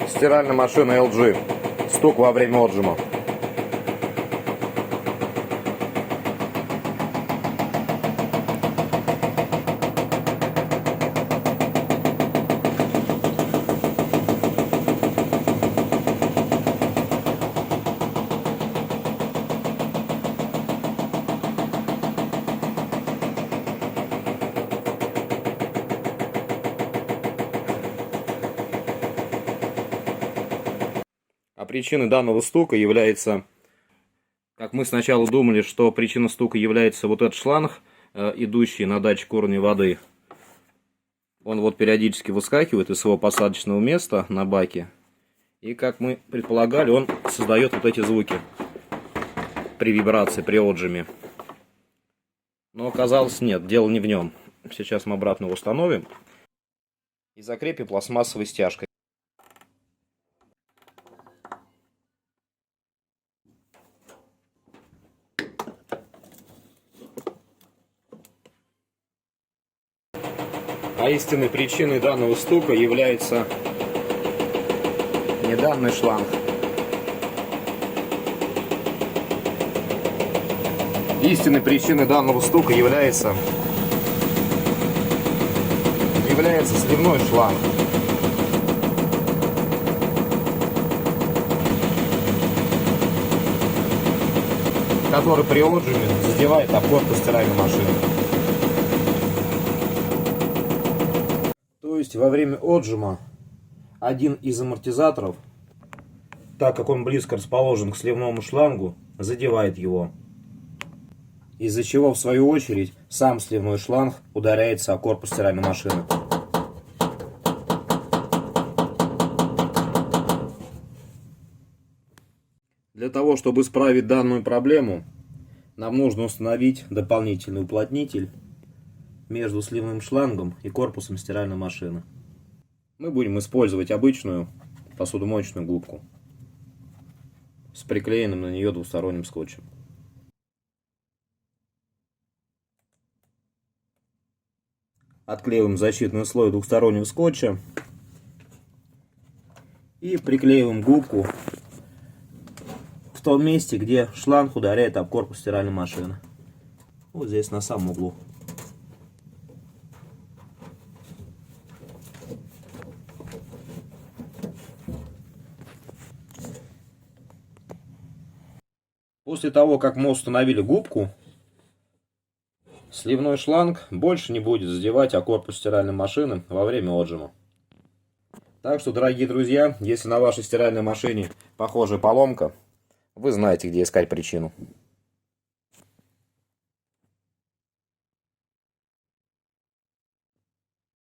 Стиральная машина LG. Стук во время отжима. А причиной данного стука является, как мы сначала думали, что причина стука является вот этот шланг, идущий на датчик уровня воды. Он вот периодически выскакивает из своего посадочного места на баке. И, как мы предполагали, он создает вот эти звуки при вибрации, при отжиме. Но оказалось, нет, дело не в нем. Сейчас мы обратно его установим и закрепим пластмассовой стяжкой. А истинной причиной данного стука является не данный шланг. Истинной причиной данного стука является сливной шланг. Который при отжиме задевает об корпус стиральной машины. То есть во время отжима один из амортизаторов, так как он близко расположен к сливному шлангу, задевает его. Из-за чего, в свою очередь, сам сливной шланг ударяется о корпус стиральной машины. Для того, чтобы исправить данную проблему, нам нужно установить дополнительный уплотнитель между сливным шлангом и корпусом стиральной машины. Мы будем использовать обычную посудомоечную губку с приклеенным на нее двусторонним скотчем. Отклеиваем защитный слой двухстороннего скотча и приклеиваем губку в том месте, где шланг ударяет об корпус стиральной машины. Вот здесь на самом углу. После того, как мы установили губку, сливной шланг больше не будет задевать о корпус стиральной машины во время отжима. Так что, дорогие друзья, если на вашей стиральной машине похожая поломка, вы знаете, где искать причину.